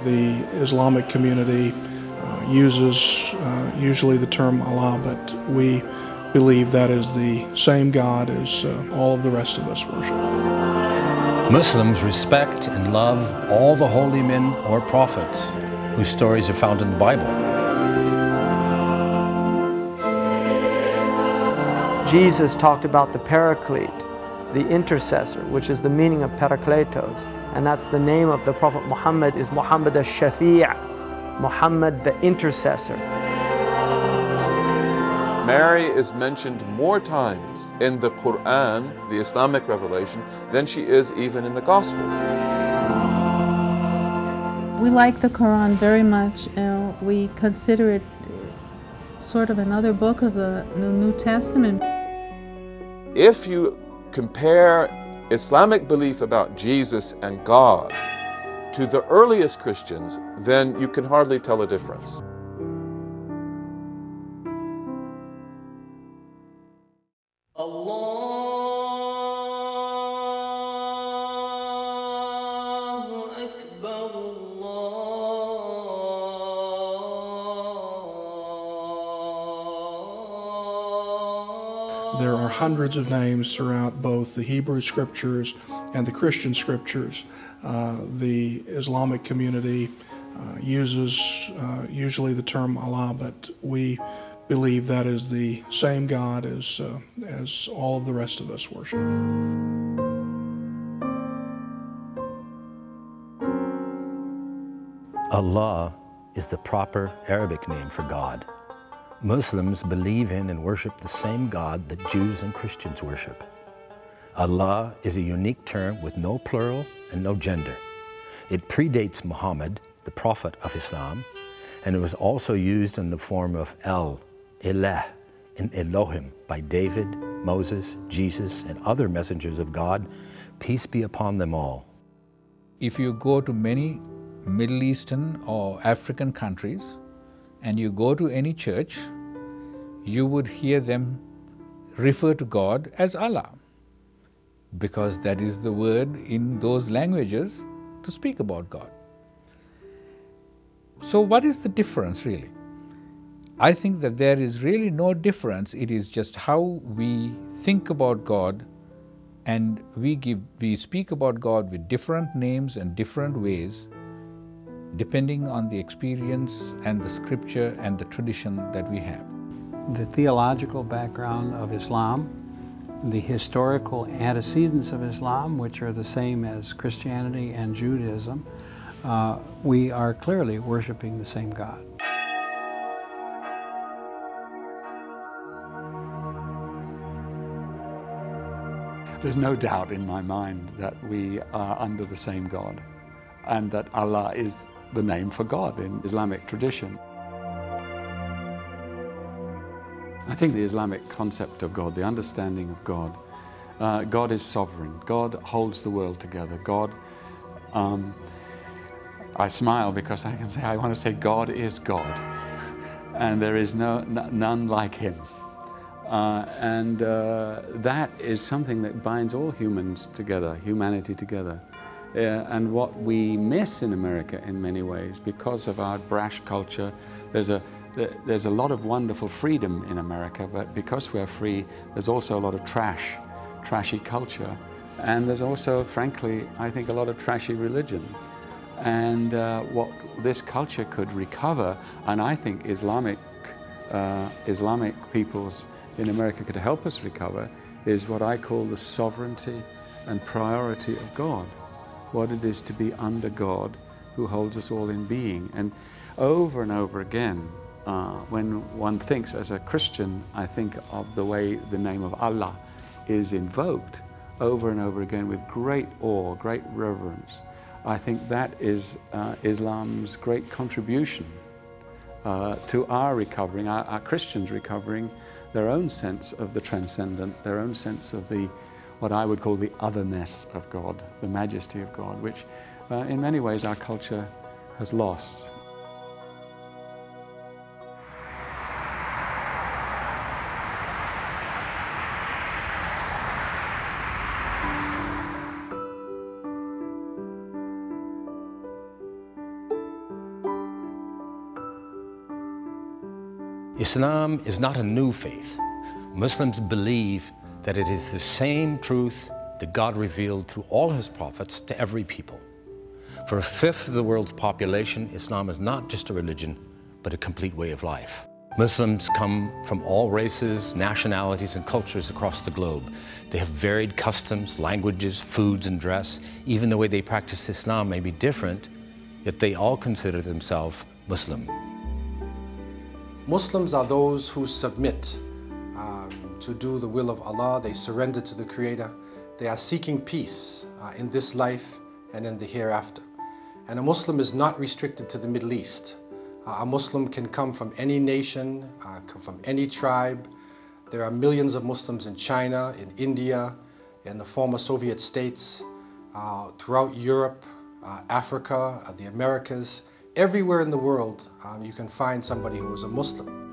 The Islamic community uses usually the term Allah, but we believe that is the same God as all of the rest of us worship. Muslims respect and love all the holy men or prophets whose stories are found in the Bible. Jesus talked about the paraclete, the intercessor, which is the meaning of parakletos, and that's the name of the Prophet Muhammad is Muhammad al-Shafi', Muhammad the intercessor. Mary is mentioned more times in the Qur'an, the Islamic revelation, than she is even in the Gospels. We like the Quran very much. We consider it sort of another book of the New Testament. If you compare Islamic belief about Jesus and God to the earliest Christians, then you can hardly tell a difference. There are hundreds of names throughout both the Hebrew scriptures and the Christian scriptures. The Islamic community uses usually the term Allah, but we believe that is the same God as all of the rest of us worship. Allah is the proper Arabic name for God. Muslims believe in and worship the same God that Jews and Christians worship. Allah is a unique term with no plural and no gender. It predates Muhammad, the prophet of Islam, and it was also used in the form of El, Ilah, and Elohim by David, Moses, Jesus, and other messengers of God, peace be upon them all. If you go to many Middle Eastern or African countries, and you go to any church, you would hear them refer to God as Allah, because that is the word in those languages to speak about God. So what is the difference really? I think that there is really no difference. It is just how we think about God, and we speak about God with different names and different ways, depending on the experience and the scripture and the tradition that we have. The theological background of Islam, the historical antecedents of Islam, which are the same as Christianity and Judaism, we are clearly worshiping the same God. There's no doubt in my mind that we are under the same God, and that Allah is the name for God in Islamic tradition. I think the Islamic concept of God, the understanding of God, God is sovereign. God holds the world together. God, I smile because I can say, I want to say God is God, and there is none like Him. That is something that binds all humans together, humanity together. And what we miss in America in many ways, because of our brash culture, there's a lot of wonderful freedom in America, but because we're free, there's also a lot of trashy culture. And there's also, frankly, I think a lot of trashy religion. And what this culture could recover, and I think Islamic peoples in America could help us recover, is what I call the sovereignty and priority of God. What it is to be under God, who holds us all in being. And over again, when one thinks as a Christian, I think of the way the name of Allah is invoked over and over again with great awe, great reverence. I think that is Islam's great contribution to our recovering, our Christians recovering their own sense of the transcendent, their own sense of what I would call the otherness of God, the majesty of God, which in many ways our culture has lost. Islam is not a new faith. Muslims believe that it is the same truth that God revealed through all his prophets to every people. For a fifth of the world's population, Islam is not just a religion, but a complete way of life. Muslims come from all races, nationalities, and cultures across the globe. They have varied customs, languages, foods, and dress. Even the way they practice Islam may be different, yet they all consider themselves Muslim. Muslims are those who submit to do the will of Allah. They surrender to the Creator. They are seeking peace in this life and in the hereafter. And a Muslim is not restricted to the Middle East. A Muslim can come from any nation, come from any tribe. There are millions of Muslims in China, in India, in the former Soviet states, throughout Europe, Africa, the Americas. Everywhere in the world, you can find somebody who is a Muslim.